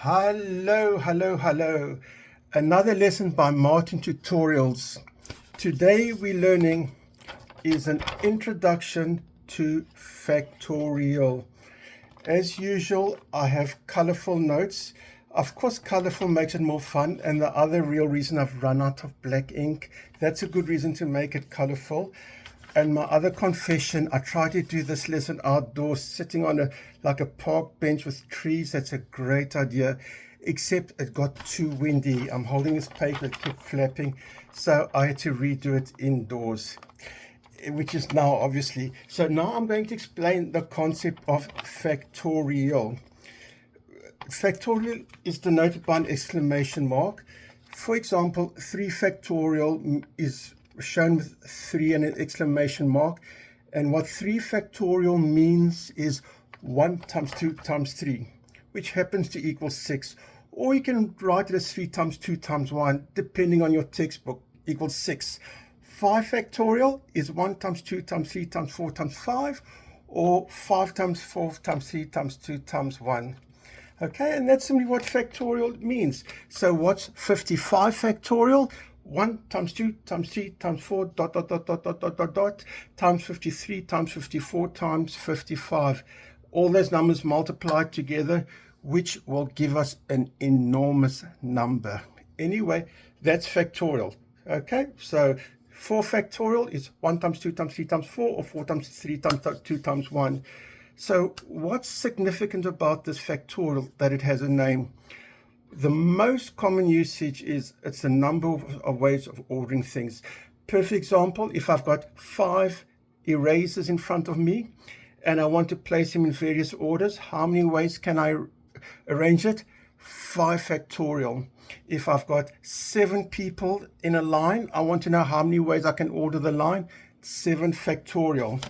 Hello, hello, hello. Another lesson by Martin Tutorials. Today we're learning is an introduction to factorial. As usual, I have colorful notes. Of course, colorful makes it more fun, and the other real reason I've run out of black ink, that's a good reason to make it colorful. And my other confession, I try to do this lesson outdoors, sitting on a park bench with trees. That's a great idea, except it got too windy. I'm holding this paper, it kept flapping, so I had to redo it indoors, which is now obviously. So now I'm going to explain the concept of factorial. Factorial is denoted by an exclamation mark. For example, 3 factorial is shown with 3 and an exclamation mark, and what 3 factorial means is 1 times 2 times 3, which happens to equal 6, or you can write it as 3 times 2 times 1, depending on your textbook, equals 6. 5 factorial is 1 times 2 times 3 times 4 times 5, or 5 times 4 times 3 times 2 times 1. Okay, and that's simply what factorial means. So what's 55 factorial? 1 times 2 times 3 times 4 dot dot dot dot dot dot dot dot times 53 times 54 times 55. All those numbers multiplied together, which will give us an enormous number. Anyway, that's factorial. Okay, so 4 factorial is 1 times 2 times 3 times 4, or 4 times 3 times 2 times 1. So what's significant about this factorial that it has a name? The most common usage is it's a number of ways of ordering things. Perfect example, if I've got 5 erasers in front of me and I want to place them in various orders, how many ways can I arrange it? 5 factorial. If I've got 7 people in a line, I want to know how many ways I can order the line. 7 factorial.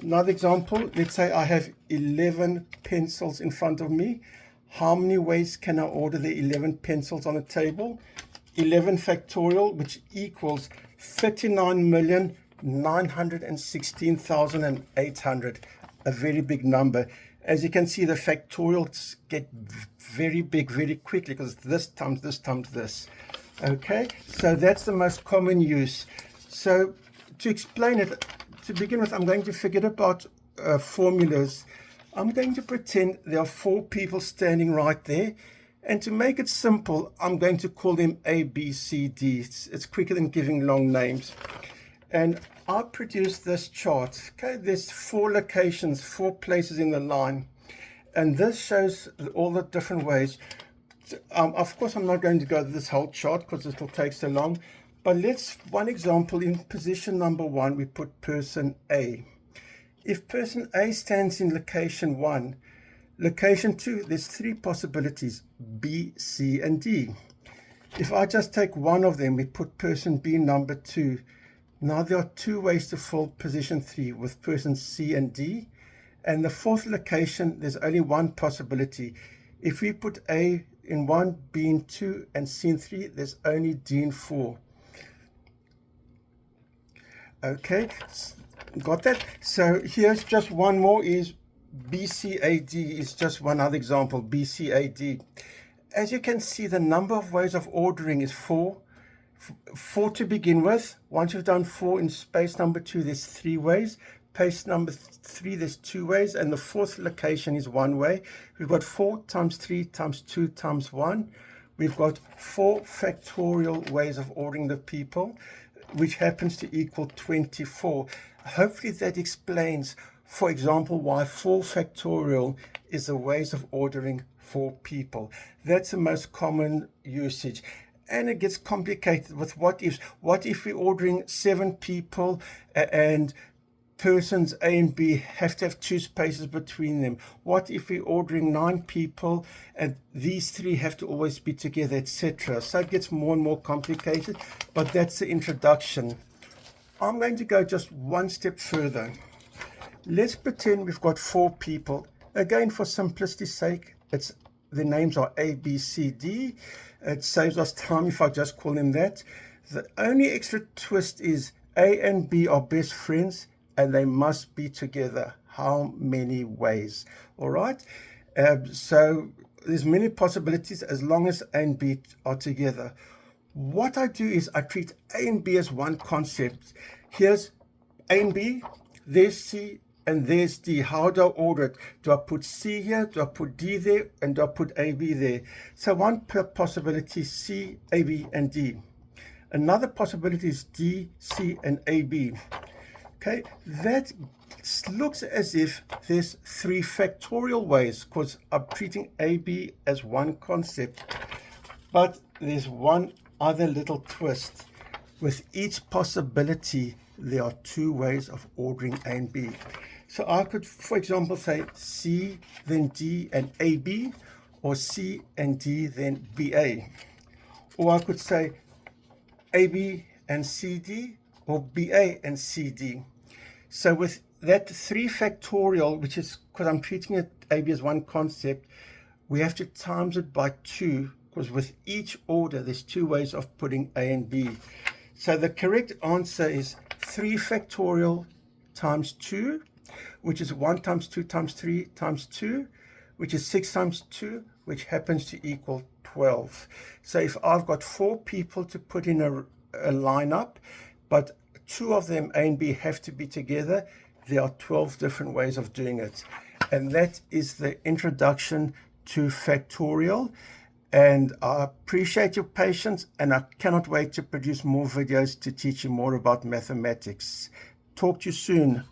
Another example, let's say I have 11 pencils in front of me. How many ways can I order the 11 pencils on a table? 11 factorial, which equals 39,916,800, a very big number. As you can see, the factorials get very big very quickly because this times this times this. Okay, so that's the most common use. So to explain it, to begin with, I'm going to forget about formulas. I'm going to pretend there are 4 people standing right there, and to make it simple, I'm going to call them A, B, C, D. It's quicker than giving long names. And I produced this chart. Okay, there's 4 locations, 4 places in the line, and this shows all the different ways. Of course, I'm not going to go to this whole chart because this will take so long, but one example, in position number 1, we put person A. If person A stands in location 1, location 2, there's 3 possibilities, B, C, and D. If I just take one of them, we put person B number 2. Now there are 2 ways to fill position 3 with person C and D. And the 4th location, there's only 1 possibility. If we put A in 1, B in 2, and C in 3, there's only D in 4. Okay. Got that? So here's just one more, is BCAD is just one other example, BCAD. As you can see, the number of ways of ordering is 4. 4 to begin with. Once you've done 4 in space number 2, there's 3 ways. Space number 3, there's 2 ways, and the 4th location is 1 way. We've got 4 times 3 times 2 times 1. We've got 4 factorial ways of ordering the people, which happens to equal 24. Hopefully that explains, for example, why 4 factorial is the ways of ordering 4 people. That's the most common usage. And it gets complicated with what ifs. What if we're ordering 7 people and persons A and B have to have 2 spaces between them? What if we're ordering 9 people and these 3 have to always be together, etc.? So it gets more and more complicated, but that's the introduction. I'm going to go just one step further. Let's pretend we've got 4 people. Again, for simplicity's sake, the names are A, B, C, D. It saves us time if I just call them that. The only extra twist is A and B are best friends, and they must be together. How many ways? All right. So there's many possibilities as long as A and B are together. What I do is I treat A and B as one concept. Here's A and B, there's C, and there's D. How do I order it? Do I put C here? Do I put D there? And do I put AB there? So one possibility is C, AB, and D. Another possibility is D, C, and AB. Okay, that looks as if there's 3 factorial ways because I'm treating AB as one concept. But there's one other little twist. With each possibility, there are 2 ways of ordering A and B. So I could, for example, say C, then D, and AB, or C and D, then BA. Or I could say AB and CD, or BA and CD. So with that 3 factorial, which is because I'm treating it AB as one concept, we have to times it by 2, because with each order, there's 2 ways of putting A and B. So the correct answer is 3 factorial times 2, which is 1 times 2 times 3 times 2, which is 6 times 2, which happens to equal 12. So if I've got 4 people to put in a lineup, but 2 of them, A and B, have to be together, there are 12 different ways of doing it. And that is the introduction to factorial. And I appreciate your patience, and I cannot wait to produce more videos to teach you more about mathematics. Talk to you soon.